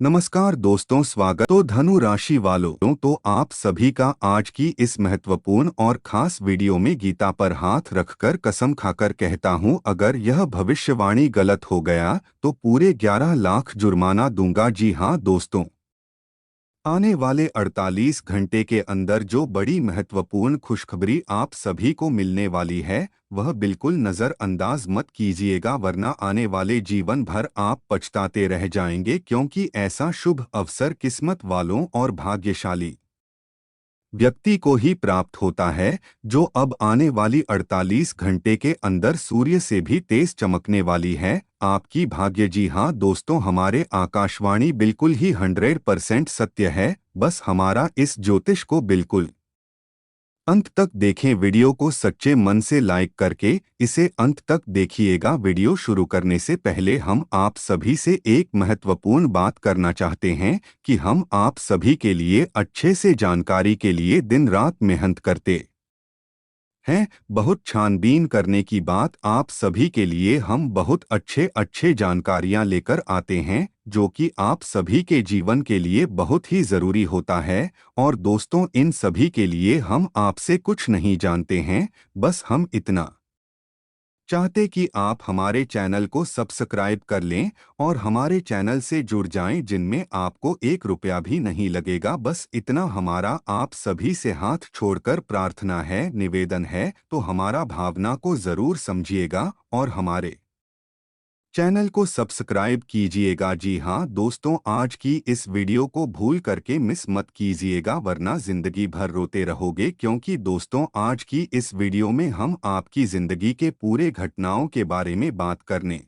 नमस्कार दोस्तों, स्वागत तो धनु राशि वालों। तो आप सभी का आज की इस महत्वपूर्ण और खास वीडियो में गीता पर हाथ रखकर कसम खाकर कहता हूं, अगर यह भविष्यवाणी गलत हो गया तो पूरे 11 लाख जुर्माना दूंगा। जी हां दोस्तों, आने वाले 48 घंटे के अंदर जो बड़ी महत्वपूर्ण खुशखबरी आप सभी को मिलने वाली है, वह बिल्कुल नज़रअंदाज मत कीजिएगा, वरना आने वाले जीवन भर आप पछताते रह जाएंगे, क्योंकि ऐसा शुभ अवसर किस्मत वालों और भाग्यशाली व्यक्ति को ही प्राप्त होता है, जो अब आने वाली 48 घंटे के अंदर सूर्य से भी तेज चमकने वाली है। आपकी भाग्य। जी हाँ दोस्तों, हमारे आकाशवाणी बिल्कुल ही 100% सत्य है। बस हमारा इस ज्योतिष को बिल्कुल अंत तक देखें। वीडियो को सच्चे मन से लाइक करके इसे अंत तक देखिएगा। वीडियो शुरू करने से पहले हम आप सभी से एक महत्वपूर्ण बात करना चाहते हैं कि हम आप सभी के लिए अच्छे से जानकारी के लिए दिन रात मेहनत करते हैं। बहुत छानबीन करने की बात, आप सभी के लिए हम बहुत अच्छे अच्छे जानकारियां लेकर आते हैं, जो कि आप सभी के जीवन के लिए बहुत ही ज़रूरी होता है। और दोस्तों, इन सभी के लिए हम आपसे कुछ नहीं जानते हैं, बस हम इतना चाहते कि आप हमारे चैनल को सब्सक्राइब कर लें और हमारे चैनल से जुड़ जाएं, जिनमें आपको 1 रुपया भी नहीं लगेगा। बस इतना हमारा आप सभी से हाथ छोड़कर प्रार्थना है, निवेदन है। तो हमारा भावना को ज़रूर समझिएगा और हमारे चैनल को सब्सक्राइब कीजिएगा। जी हाँ दोस्तों, आज की इस वीडियो को भूल करके मिस मत कीजिएगा, वरना जिंदगी भर रोते रहोगे। क्योंकि दोस्तों, आज की इस वीडियो में हम आपकी जिंदगी के पूरे घटनाओं के बारे में बात करने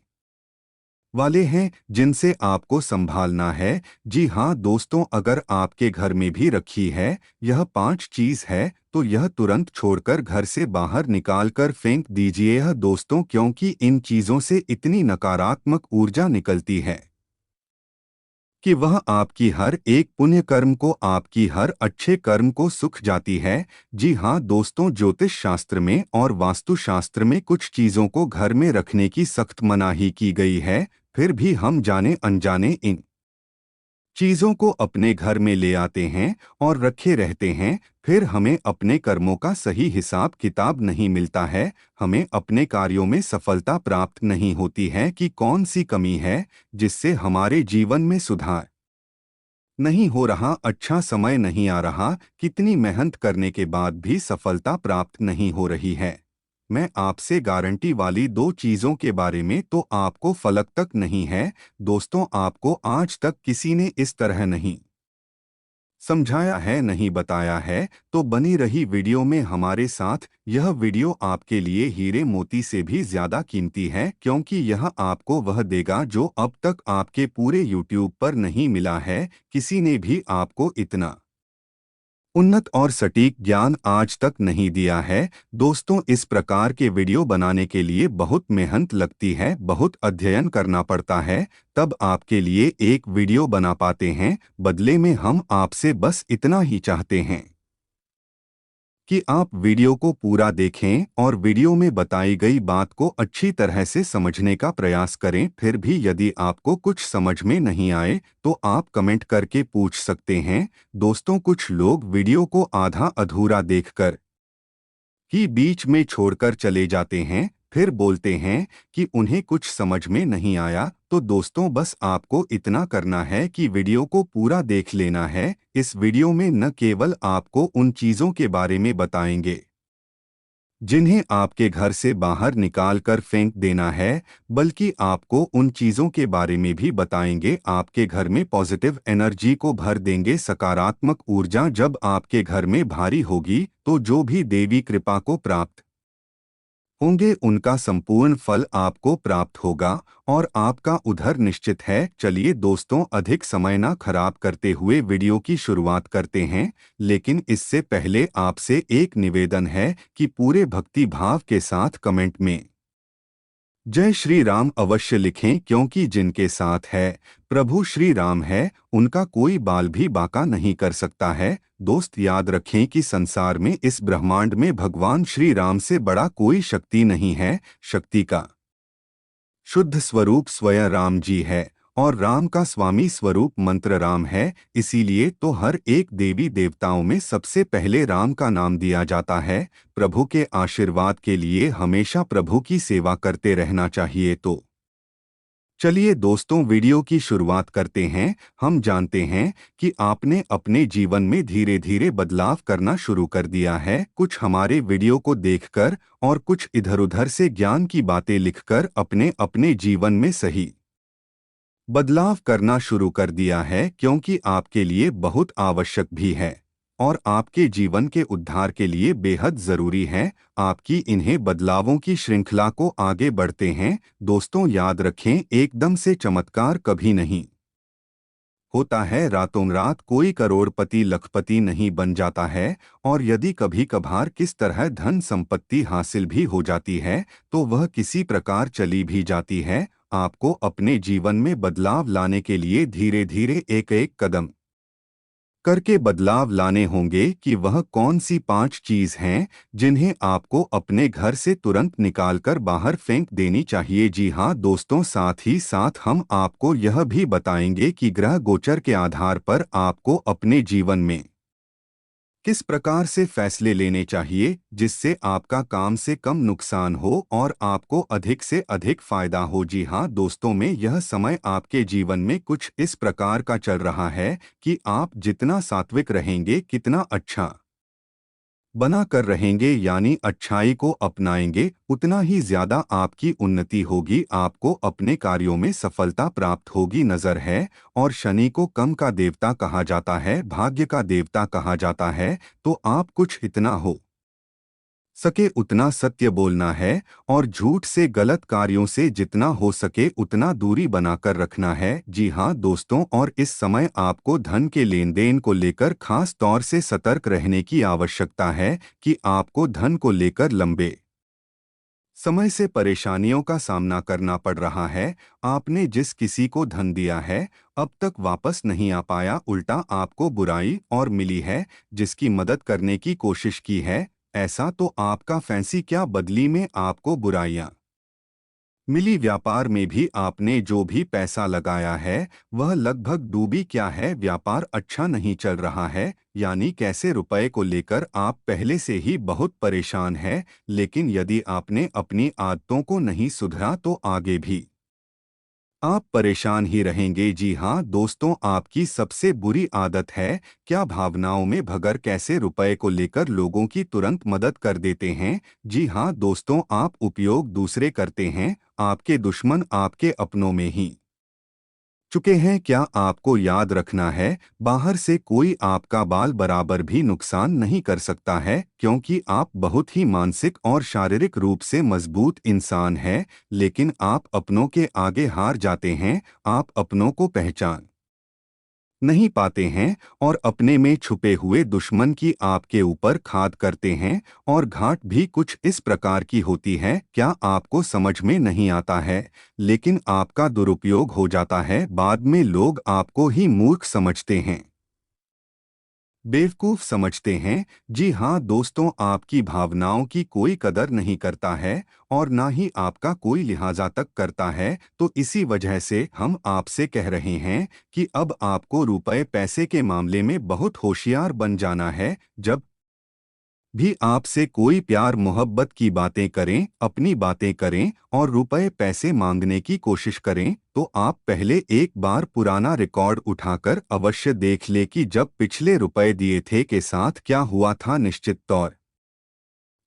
वाले हैं, जिनसे आपको संभालना है। जी हाँ दोस्तों, अगर आपके घर में भी रखी है यह 5 चीज है, तो यह तुरंत छोड़कर घर से बाहर निकाल कर फेंक दीजिए यह दोस्तों, क्योंकि इन चीजों से इतनी नकारात्मक ऊर्जा निकलती है कि वह आपकी हर एक पुण्य कर्म को, आपकी हर अच्छे कर्म को सुख जाती है। जी हाँ दोस्तों, ज्योतिष शास्त्र में और वास्तु शास्त्र में कुछ चीजों को घर में रखने की सख्त मनाही की गई है, फिर भी हम जाने अनजाने इन चीजों को अपने घर में ले आते हैं और रखे रहते हैं। फिर हमें अपने कर्मों का सही हिसाब किताब नहीं मिलता है, हमें अपने कार्यों में सफलता प्राप्त नहीं होती है कि कौन सी कमी है जिससे हमारे जीवन में सुधार नहीं हो रहा, अच्छा समय नहीं आ रहा, कितनी मेहनत करने के बाद भी सफलता प्राप्त नहीं हो रही है। मैं आपसे गारंटी वाली 2 चीजों के बारे में तो आपको फलक तक नहीं है दोस्तों, आपको आज तक किसी ने इस तरह नहीं समझाया है, नहीं बताया है। तो बनी रही वीडियो में हमारे साथ। यह वीडियो आपके लिए हीरे मोती से भी ज्यादा कीमती है, क्योंकि यह आपको वह देगा जो अब तक आपके पूरे YouTube पर नहीं मिला है। किसी ने भी आपको इतना उन्नत और सटीक ज्ञान आज तक नहीं दिया है दोस्तों। इस प्रकार के वीडियो बनाने के लिए बहुत मेहनत लगती है, बहुत अध्ययन करना पड़ता है, तब आपके लिए एक वीडियो बना पाते हैं। बदले में हम आपसे बस इतना ही चाहते हैं कि आप वीडियो को पूरा देखें और वीडियो में बताई गई बात को अच्छी तरह से समझने का प्रयास करें। फिर भी यदि आपको कुछ समझ में नहीं आए तो आप कमेंट करके पूछ सकते हैं दोस्तों। कुछ लोग वीडियो को आधा अधूरा देखकर ही बीच में छोड़कर चले जाते हैं, फिर बोलते हैं कि उन्हें कुछ समझ में नहीं आया। तो दोस्तों, बस आपको इतना करना है कि वीडियो को पूरा देख लेना है। इस वीडियो में न केवल आपको उन चीज़ों के बारे में बताएंगे जिन्हें आपके घर से बाहर निकाल कर फेंक देना है, बल्कि आपको उन चीज़ों के बारे में भी बताएंगे आपके घर में पॉजिटिव एनर्जी को भर देंगे। सकारात्मक ऊर्जा जब आपके घर में भारी होगी तो जो भी देवी कृपा को प्राप्त होंगे उनका संपूर्ण फल आपको प्राप्त होगा और आपका उधर निश्चित है। चलिए दोस्तों, अधिक समय ना खराब करते हुए वीडियो की शुरुआत करते हैं। लेकिन इससे पहले आपसे एक निवेदन है कि पूरे भक्ति भाव के साथ कमेंट में जय श्री राम अवश्य लिखें, क्योंकि जिनके साथ है प्रभु श्री राम है, उनका कोई बाल भी बांका नहीं कर सकता है। दोस्त, याद रखें कि संसार में, इस ब्रह्मांड में भगवान श्री राम से बड़ा कोई शक्ति नहीं है। शक्ति का शुद्ध स्वरूप स्वयं राम जी है और राम का स्वामी स्वरूप मंत्र राम है, इसीलिए तो हर एक देवी देवताओं में सबसे पहले राम का नाम दिया जाता है। प्रभु के आशीर्वाद के लिए हमेशा प्रभु की सेवा करते रहना चाहिए। तो चलिए दोस्तों, वीडियो की शुरुआत करते हैं। हम जानते हैं कि आपने अपने जीवन में धीरे धीरे बदलाव करना शुरू कर दिया है, कुछ हमारे वीडियो को देखकर और कुछ इधर-उधर से ज्ञान की बातें लिखकर अपने अपने जीवन में सही बदलाव करना शुरू कर दिया है, क्योंकि आपके लिए बहुत आवश्यक भी है और आपके जीवन के उद्धार के लिए बेहद जरूरी है। आपकी इन्हें बदलावों की श्रृंखला को आगे बढ़ते हैं। दोस्तों याद रखें, एकदम से चमत्कार कभी नहीं होता है। रातों रात कोई करोड़पति लखपति नहीं बन जाता है, और यदि कभी कभार किस तरह धन संपत्ति हासिल भी हो जाती है तो वह किसी प्रकार चली भी जाती है। आपको अपने जीवन में बदलाव लाने के लिए धीरे धीरे एक एक कदम करके बदलाव लाने होंगे। कि वह कौन सी 5 चीज हैं जिन्हें आपको अपने घर से तुरंत निकालकर बाहर फेंक देनी चाहिए। जी हाँ दोस्तों, साथ ही साथ हम आपको यह भी बताएंगे कि ग्रह गोचर के आधार पर आपको अपने जीवन में किस प्रकार से फैसले लेने चाहिए जिससे आपका काम से कम नुकसान हो और आपको अधिक से अधिक फायदा हो। जी हाँ दोस्तों, में यह समय आपके जीवन में कुछ इस प्रकार का चल रहा है कि आप जितना सात्विक रहेंगे, कितना अच्छा बना कर रहेंगे, यानी अच्छाई को अपनाएंगे, उतना ही ज्यादा आपकी उन्नति होगी, आपको अपने कार्यों में सफलता प्राप्त होगी। नजर है और शनि को कम का देवता कहा जाता है, भाग्य का देवता कहा जाता है। तो आप कुछ इतना हो सके उतना सत्य बोलना है और झूठ से, गलत कार्यों से जितना हो सके उतना दूरी बनाकर रखना है। जी हाँ दोस्तों, और इस समय आपको धन के लेन देन को लेकर खास तौर से सतर्क रहने की आवश्यकता है कि आपको धन को लेकर लंबे समय से परेशानियों का सामना करना पड़ रहा है। आपने जिस किसी को धन दिया है अब तक वापस नहीं आ पाया, उल्टा आपको बुराई और मिली है। जिसकी मदद करने की कोशिश की है, ऐसा तो आपका फैंसी क्या, बदली में आपको बुराइयां मिली। व्यापार में भी आपने जो भी पैसा लगाया है वह लगभग डूबी क्या है, व्यापार अच्छा नहीं चल रहा है, यानी कैसे रुपए को लेकर आप पहले से ही बहुत परेशान हैं। लेकिन यदि आपने अपनी आदतों को नहीं सुधरा तो आगे भी आप परेशान ही रहेंगे। जी हाँ दोस्तों, आपकी सबसे बुरी आदत है क्या, भावनाओं में भगर कैसे रुपए को लेकर लोगों की तुरंत मदद कर देते हैं। जी हाँ दोस्तों, आप उपयोग दूसरे करते हैं, आपके दुश्मन आपके अपनों में ही चुके हैं। क्या आपको याद रखना है, बाहर से कोई आपका बाल बराबर भी नुकसान नहीं कर सकता है, क्योंकि आप बहुत ही मानसिक और शारीरिक रूप से मजबूत इंसान हैं। लेकिन आप अपनों के आगे हार जाते हैं, आप अपनों को पहचान नहीं पाते हैं और अपने में छुपे हुए दुश्मन की आपके ऊपर खाद करते हैं। और घाट भी कुछ इस प्रकार की होती है, क्या आपको समझ में नहीं आता है, लेकिन आपका दुरुपयोग हो जाता है। बाद में लोग आपको ही मूर्ख समझते हैं, बेवकूफ समझते हैं। जी हाँ दोस्तों, आपकी भावनाओं की कोई कदर नहीं करता है और ना ही आपका कोई लिहाजा तक करता है। तो इसी वजह से हम आपसे कह रहे हैं कि अब आपको रुपए पैसे के मामले में बहुत होशियार बन जाना है। जब भी आपसे कोई प्यार मोहब्बत की बातें करें, अपनी बातें करें और रुपए पैसे मांगने की कोशिश करें, तो आप पहले एक बार पुराना रिकॉर्ड उठाकर अवश्य देख ले कि जब पिछले रुपए दिए थे के साथ क्या हुआ था। निश्चित तौर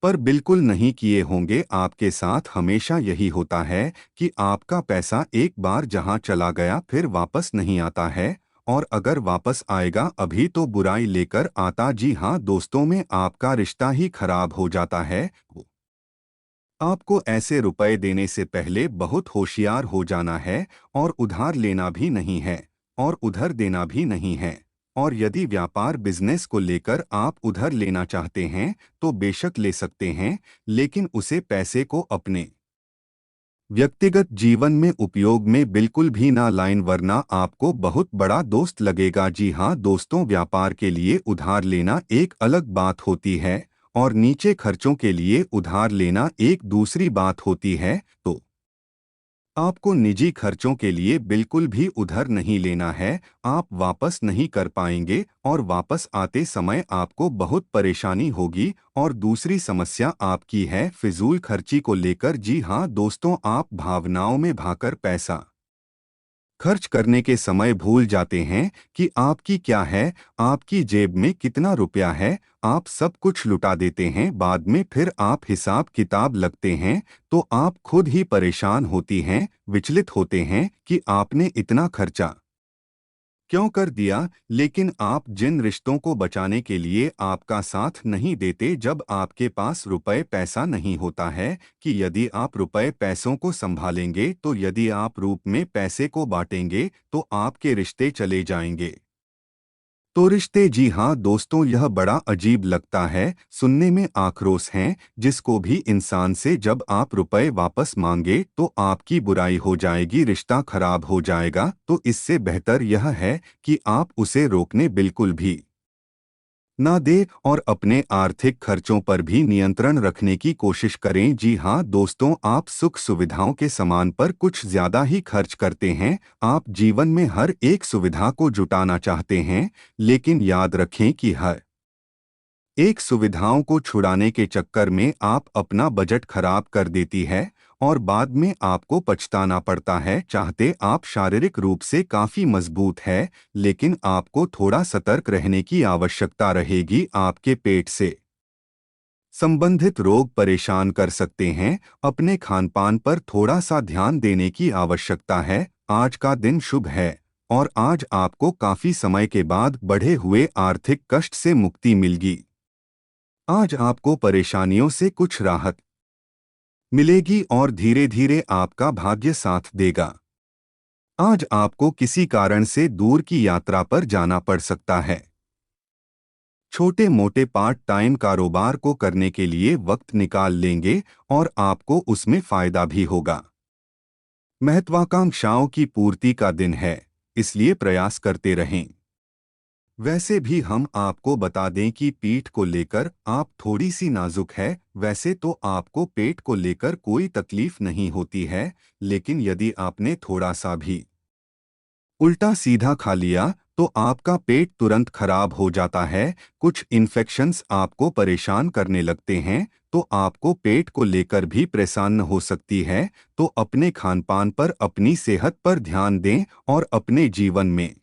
पर बिल्कुल नहीं किए होंगे। आपके साथ हमेशा यही होता है कि आपका पैसा एक बार जहां चला गया फिर वापस नहीं आता है, और अगर वापस आएगा अभी तो बुराई लेकर आता। जी हाँ दोस्तों, में आपका रिश्ता ही खराब हो जाता है। आपको ऐसे रुपए देने से पहले बहुत होशियार हो जाना है और उधार लेना भी नहीं है और उधर देना भी नहीं है। और यदि व्यापार बिजनेस को लेकर आप उधर लेना चाहते हैं तो बेशक ले सकते हैं, लेकिन उसे पैसे को अपने व्यक्तिगत जीवन में उपयोग में बिल्कुल भी ना लाइन, वरना आपको बहुत बड़ा दोस्त लगेगा। जी हाँ दोस्तों, व्यापार के लिए उधार लेना एक अलग बात होती है और नीचे खर्चों के लिए उधार लेना एक दूसरी बात होती है। तो आपको निजी खर्चों के लिए बिल्कुल भी उधार नहीं लेना है। आप वापस नहीं कर पाएंगे और वापस आते समय आपको बहुत परेशानी होगी। और दूसरी समस्या आपकी है फिजूल खर्ची को लेकर। जी हाँ दोस्तों, आप भावनाओं में भाकर पैसा खर्च करने के समय भूल जाते हैं कि आपकी क्या है, आपकी जेब में कितना रुपया है। आप सब कुछ लुटा देते हैं, बाद में फिर आप हिसाब किताब लगते हैं तो आप खुद ही परेशान होती हैं, विचलित होते हैं कि आपने इतना खर्चा क्यों कर दिया। लेकिन आप जिन रिश्तों को बचाने के लिए आपका साथ नहीं देते, जब आपके पास रुपए पैसा नहीं होता है, कि यदि आप रुपए पैसों को संभालेंगे तो यदि आप रूप में पैसे को बांटेंगे तो आपके रिश्ते चले जाएंगे। तो रिश्ते, जी हाँ दोस्तों, यह बड़ा अजीब लगता है, सुनने में आक्रोश हैं। जिसको भी इंसान से जब आप रुपए वापस मांगे तो आपकी बुराई हो जाएगी, रिश्ता खराब हो जाएगा। तो इससे बेहतर यह है कि आप उसे रोकने बिल्कुल भी ना दे और अपने आर्थिक खर्चों पर भी नियंत्रण रखने की कोशिश करें। जी हाँ दोस्तों, आप सुख सुविधाओं के सामान पर कुछ ज्यादा ही खर्च करते हैं। आप जीवन में हर एक सुविधा को जुटाना चाहते हैं, लेकिन याद रखें कि हर एक सुविधाओं को छुड़ाने के चक्कर में आप अपना बजट खराब कर देती है और बाद में आपको पछताना पड़ता है। चाहते आप शारीरिक रूप से काफी मजबूत है, लेकिन आपको थोड़ा सतर्क रहने की आवश्यकता रहेगी। आपके पेट से संबंधित रोग परेशान कर सकते हैं। अपने खानपान पर थोड़ा सा ध्यान देने की आवश्यकता है। आज का दिन शुभ है और आज आपको काफी समय के बाद बढ़े हुए आर्थिक कष्ट से मुक्ति मिलेगी। आज आपको परेशानियों से कुछ राहत मिलेगी और धीरे धीरे आपका भाग्य साथ देगा। आज आपको किसी कारण से दूर की यात्रा पर जाना पड़ सकता है। छोटे मोटे पार्ट टाइम कारोबार को करने के लिए वक्त निकाल लेंगे और आपको उसमें फायदा भी होगा। महत्वाकांक्षाओं की पूर्ति का दिन है, इसलिए प्रयास करते रहें। वैसे भी हम आपको बता दें कि पीठ को लेकर आप थोड़ी सी नाजुक है। वैसे तो आपको पेट को लेकर कोई तकलीफ नहीं होती है, लेकिन यदि आपने थोड़ा सा भी उल्टा सीधा खा लिया तो आपका पेट तुरंत खराब हो जाता है। कुछ इन्फेक्शंस आपको परेशान करने लगते हैं तो आपको पेट को लेकर भी परेशान हो सकती है। तो अपने खानपान पर, अपनी सेहत पर ध्यान दें और अपने जीवन में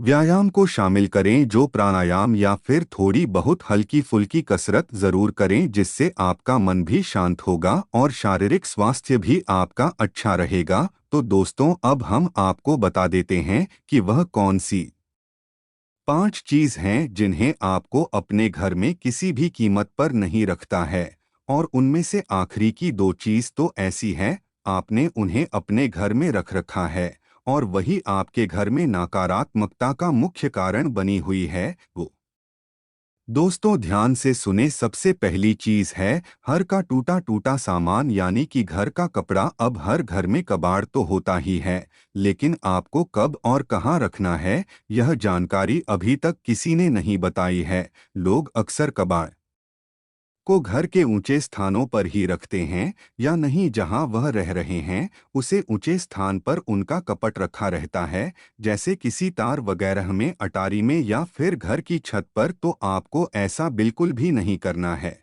व्यायाम को शामिल करें। जो प्राणायाम या फिर थोड़ी बहुत हल्की फुल्की कसरत जरूर करें, जिससे आपका मन भी शांत होगा और शारीरिक स्वास्थ्य भी आपका अच्छा रहेगा। तो दोस्तों, अब हम आपको बता देते हैं कि वह कौन सी 5 चीज हैं जिन्हें आपको अपने घर में किसी भी कीमत पर नहीं रखता है। और उनमें से आखिरी की 2 चीज तो ऐसी हैं, आपने उन्हें अपने घर में रख रखा है और वही आपके घर में नकारात्मकता का मुख्य कारण बनी हुई है। वो दोस्तों, ध्यान से सुने। सबसे पहली चीज है हर का टूटा टूटा सामान, यानी कि घर का कपड़ा। अब हर घर में कबाड़ तो होता ही है, लेकिन आपको कब और कहाँ रखना है, यह जानकारी अभी तक किसी ने नहीं बताई है। लोग अक्सर कबाड़ को घर के ऊंचे स्थानों पर ही रखते हैं, या नहीं जहां वह रह रहे हैं उसे ऊंचे स्थान पर उनका कपट रखा रहता है, जैसे किसी तार वगैरह में, अटारी में या फिर घर की छत पर। तो आपको ऐसा बिल्कुल भी नहीं करना है।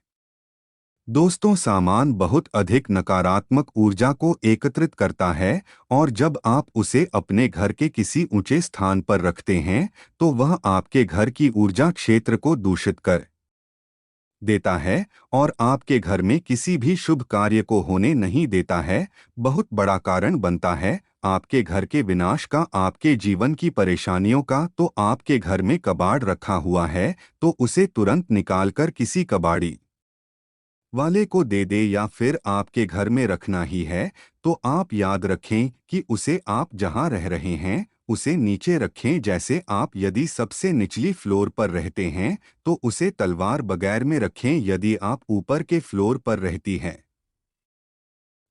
दोस्तों, सामान बहुत अधिक नकारात्मक ऊर्जा को एकत्रित करता है और जब आप उसे अपने घर के किसी ऊंचे स्थान पर रखते हैं तो वह आपके घर की ऊर्जा क्षेत्र को दूषित कर देता है और आपके घर में किसी भी शुभ कार्य को होने नहीं देता है। बहुत बड़ा कारण बनता है आपके घर के विनाश का, आपके जीवन की परेशानियों का। तो आपके घर में कबाड़ रखा हुआ है तो उसे तुरंत निकालकर किसी कबाड़ी वाले को दे दे, या फिर आपके घर में रखना ही है तो आप याद रखें कि उसे आप जहां रह रहे हैं उसे नीचे रखें। जैसे आप यदि सबसे निचली फ्लोर पर रहते हैं तो उसे तलवार बगैर में रखें। यदि आप ऊपर के फ्लोर पर रहती हैं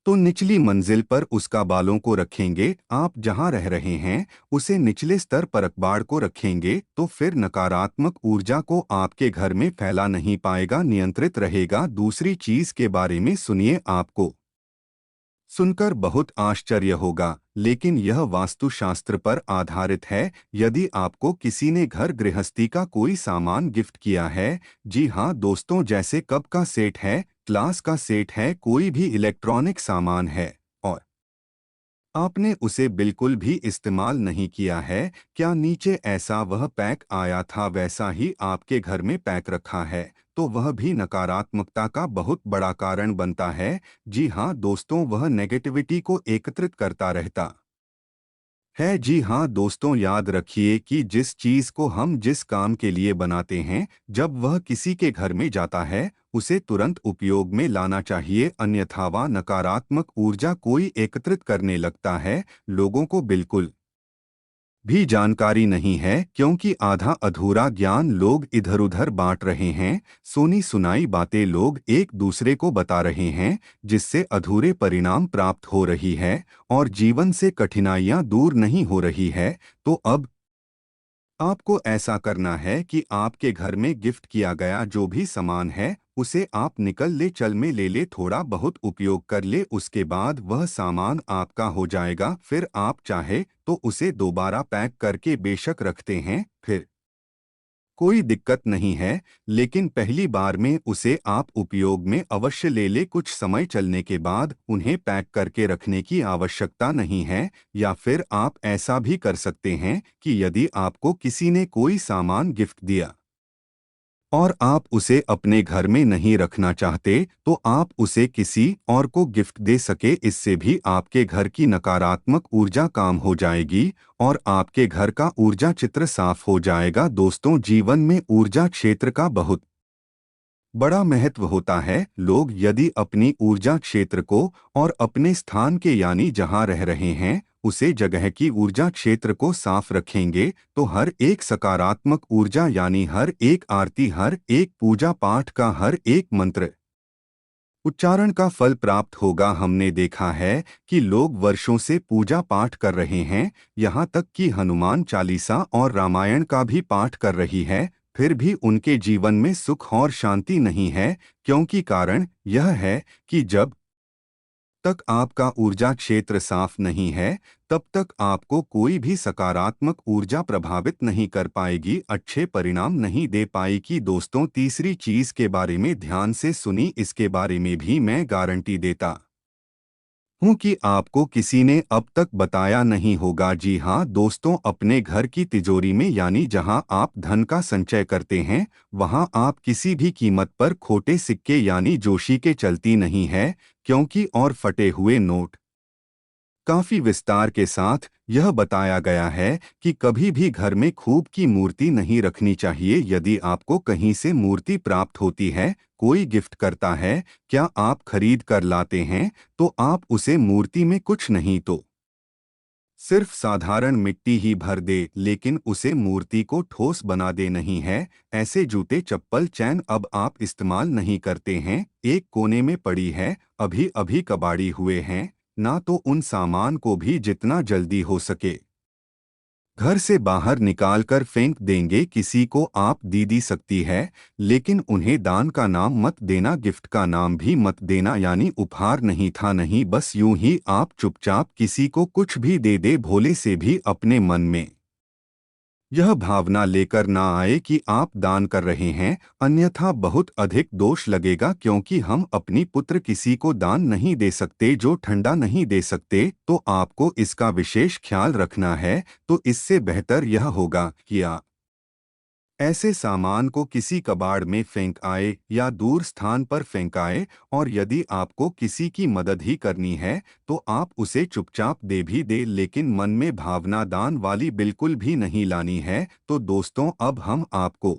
तो निचली मंजिल पर उसका बालों को रखेंगे। आप जहां रह रहे हैं उसे निचले स्तर पर अखबार को रखेंगे तो फिर नकारात्मक ऊर्जा को आपके घर में फैला नहीं पाएगा, नियंत्रित रहेगा। दूसरी चीज के बारे में सुनिए। आपको सुनकर बहुत आश्चर्य होगा, लेकिन यह वास्तुशास्त्र पर आधारित है। यदि आपको किसी ने घर गृहस्थी का कोई सामान गिफ्ट किया है, जी हाँ दोस्तों, जैसे कप का सेट है, ग्लास का सेट है, कोई भी इलेक्ट्रॉनिक सामान है, और आपने उसे बिल्कुल भी इस्तेमाल नहीं किया है, क्या नीचे ऐसा वह पैक आया था वैसा ही आपके घर में पैक रखा है, तो वह भी नकारात्मकता का बहुत बड़ा कारण बनता है। जी हाँ दोस्तों, वह नेगेटिविटी को एकत्रित करता रहता है। जी हाँ दोस्तों, याद रखिए कि जिस चीज को हम जिस काम के लिए बनाते हैं, जब वह किसी के घर में जाता है, उसे तुरंत उपयोग में लाना चाहिए, अन्यथा वह नकारात्मक ऊर्जा कोई एकत्रित करने लगता है। लोगों को बिल्कुल भी जानकारी नहीं है, क्योंकि आधा अधूरा ज्ञान लोग इधर-उधर बांट रहे हैं, सुनी सुनाई बातें लोग एक दूसरे को बता रहे हैं, जिससे अधूरे परिणाम प्राप्त हो रही है और जीवन से कठिनाइयां दूर नहीं हो रही है। तो अब आपको ऐसा करना है कि आपके घर में गिफ्ट किया गया जो भी सामान है, उसे आप निकल ले, चल में ले ले, थोड़ा बहुत उपयोग कर ले, उसके बाद वह सामान आपका हो जाएगा। फिर आप चाहे तो उसे दोबारा पैक करके बेशक रखते हैं, फिर कोई दिक्कत नहीं है, लेकिन पहली बार में उसे आप उपयोग में अवश्य ले ले। कुछ समय चलने के बाद उन्हें पैक करके रखने की आवश्यकता नहीं है। या फिर आप ऐसा भी कर सकते हैं कि यदि आपको किसी ने कोई सामान गिफ्ट दिया और आप उसे अपने घर में नहीं रखना चाहते, तो आप उसे किसी और को गिफ्ट दे सके। इससे भी आपके घर की नकारात्मक ऊर्जा काम हो जाएगी और आपके घर का ऊर्जा चित्र साफ हो जाएगा। दोस्तों, जीवन में ऊर्जा क्षेत्र का बहुत बड़ा महत्व होता है। लोग यदि अपनी ऊर्जा क्षेत्र को और अपने स्थान के यानी जहां रह रहे हैं, उसे जगह की ऊर्जा क्षेत्र को साफ रखेंगे, तो हर एक सकारात्मक ऊर्जा यानी हर एक आरती, हर एक पूजा पाठ का हर एक मंत्र उच्चारण का फल प्राप्त होगा। हमने देखा है कि लोग वर्षों से पूजा पाठ कर रहे हैं, यहाँ तक कि हनुमान चालीसा और रामायण का भी पाठ कर रही है, फिर भी उनके जीवन में सुख और शांति नहीं है, क्योंकि कारण यह है कि जब तक आपका ऊर्जा क्षेत्र साफ नहीं है, तब तक आपको कोई भी सकारात्मक ऊर्जा प्रभावित नहीं कर पाएगी, अच्छे परिणाम नहीं दे पाएगी। दोस्तों, तीसरी चीज के बारे में ध्यान से सुनी, इसके बारे में भी मैं गारंटी देता हूँ कि आपको किसी ने अब तक बताया नहीं होगा। जी हाँ दोस्तों, अपने घर की तिजोरी में यानी जहाँ आप धन का संचय करते हैं, वहाँ आप किसी भी कीमत पर खोटे सिक्के यानी जोशी के चलती नहीं है, क्योंकि और फटे हुए नोट काफी विस्तार के साथ यह बताया गया है कि कभी भी घर में खूब की मूर्ति नहीं रखनी चाहिए। यदि आपको कहीं से मूर्ति प्राप्त होती है, कोई गिफ्ट करता है, क्या आप खरीद कर लाते हैं, तो आप उसे मूर्ति में कुछ नहीं तो सिर्फ साधारण मिट्टी ही भर दे, लेकिन उसे मूर्ति को ठोस बना दे नहीं है। ऐसे जूते, चप्पल, चैन अब आप इस्तेमाल नहीं करते हैं, एक कोने में पड़ी है, अभी अभी कबाड़ी हुए हैं, ना तो उन सामान को भी जितना जल्दी हो सके घर से बाहर निकाल कर फेंक देंगे। किसी को आप दी सकती है, लेकिन उन्हें दान का नाम मत देना, गिफ्ट का नाम भी मत देना, यानी उपहार नहीं था, नहीं, बस यूं ही आप चुपचाप किसी को कुछ भी दे दे, भोले से भी अपने मन में यह भावना लेकर ना आए कि आप दान कर रहे हैं, अन्यथा बहुत अधिक दोष लगेगा, क्योंकि हम अपनी पुत्र किसी को दान नहीं दे सकते जो ठंडा नहीं दे सकते, तो आपको इसका विशेष ख्याल रखना है। तो इससे बेहतर यह होगा कि आप ऐसे सामान को किसी कबाड़ में फेंक आए या दूर स्थान पर फेंकाए, और यदि आपको किसी की मदद ही करनी है, तो आप उसे चुपचाप दे भी दे, लेकिन मन में भावना दान वाली बिल्कुल भी नहीं लानी है। तो दोस्तों, अब हम आपको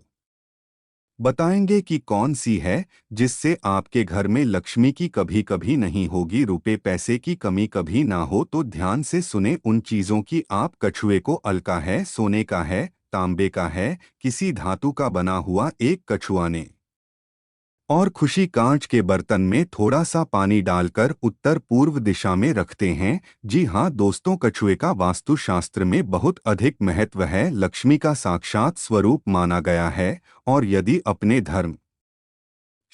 बताएंगे कि कौन सी है जिससे आपके घर में लक्ष्मी की कभी कभी नहीं होगी, रुपए पैसे की कमी कभी ना हो। तो ध्यान से सुने उन चीजों की। आप कछुए को अलका है, सोने का है, तांबे का है, किसी धातु का बना हुआ एक कछुआ ने और खुशी कांच के बर्तन में थोड़ा सा पानी डालकर उत्तर पूर्व दिशा में रखते हैं। जी हाँ दोस्तों, कछुए का वास्तुशास्त्र में बहुत अधिक महत्व है, लक्ष्मी का साक्षात स्वरूप माना गया है, और यदि अपने धर्म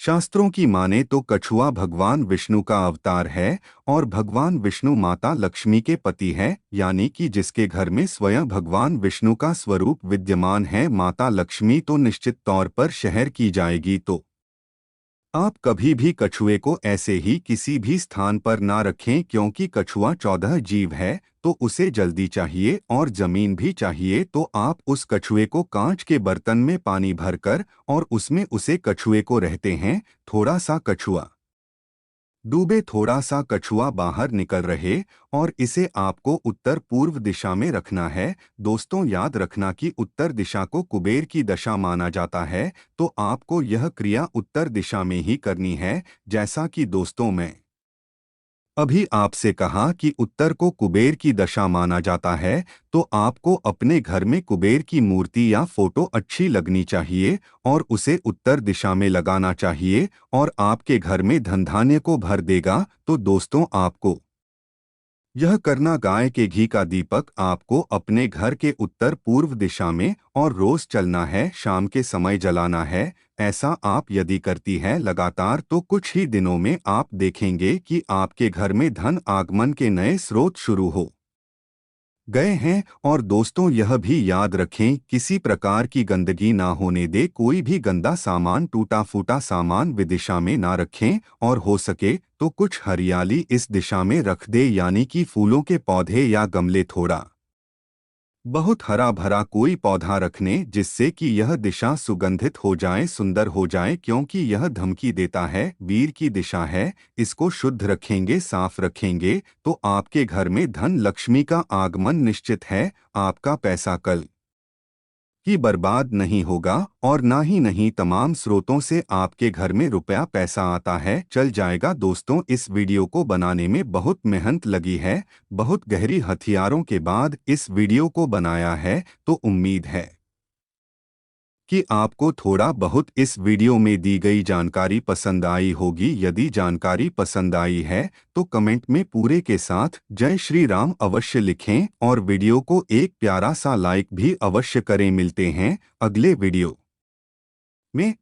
शास्त्रों की माने तो कछुआ भगवान विष्णु का अवतार है और भगवान विष्णु माता लक्ष्मी के पति है, यानी कि जिसके घर में स्वयं भगवान विष्णु का स्वरूप विद्यमान है माता लक्ष्मी, तो निश्चित तौर पर शहर की जाएगी। तो आप कभी भी कछुए को ऐसे ही किसी भी स्थान पर ना रखें, क्योंकि कछुआ 14 जीव है तो उसे जल्दी चाहिए और जमीन भी चाहिए। तो आप उस कछुए को कांच के बर्तन में पानी भरकर और उसमें उसे कछुए को रहते हैं, थोड़ा सा कछुआ डूबे थोड़ा सा कछुआ बाहर निकल रहे, और इसे आपको उत्तर पूर्व दिशा में रखना है। दोस्तों याद रखना कि उत्तर दिशा को कुबेर की दशा माना जाता है, तो आपको यह क्रिया उत्तर दिशा में ही करनी है। जैसा कि दोस्तों मैं अभी आपसे कहा कि उत्तर को कुबेर की दशा माना जाता है, तो आपको अपने घर में कुबेर की मूर्ति या फोटो अच्छी लगनी चाहिए और उसे उत्तर दिशा में लगाना चाहिए, और आपके घर में धन धान्य को भर देगा। तो दोस्तों आपको यह करना, गाय के घी का दीपक आपको अपने घर के उत्तर पूर्व दिशा में और रोज चलना है, शाम के समय जलाना है। ऐसा आप यदि करती है लगातार, तो कुछ ही दिनों में आप देखेंगे कि आपके घर में धन आगमन के नए स्रोत शुरू हो गए हैं। और दोस्तों यह भी याद रखें, किसी प्रकार की गंदगी ना होने दे, कोई भी गंदा सामान, टूटा फूटा सामान विदिशा में ना रखें, और हो सके तो कुछ हरियाली इस दिशा में रख दे, यानी कि फूलों के पौधे या गमले, थोड़ा बहुत हरा भरा कोई पौधा रखने, जिससे कि यह दिशा सुगंधित हो जाए, सुंदर हो जाए, क्योंकि यह धमकी देता है, वीर की दिशा है। इसको शुद्ध रखेंगे, साफ रखेंगे, तो आपके घर में धन लक्ष्मी का आगमन निश्चित है। आपका पैसा कल कि बर्बाद नहीं होगा, और ना ही नहीं तमाम स्रोतों से आपके घर में रुपया पैसा आता है, चल जाएगा। दोस्तों इस वीडियो को बनाने में बहुत मेहनत लगी है, बहुत गहरी हथियारों के बाद इस वीडियो को बनाया है। तो उम्मीद है कि आपको थोड़ा बहुत इस वीडियो में दी गई जानकारी पसंद आई होगी। यदि जानकारी पसंद आई है तो कमेंट में पूरे के साथ जय श्री राम अवश्य लिखें, और वीडियो को एक प्यारा सा लाइक भी अवश्य करें। मिलते हैं अगले वीडियो में।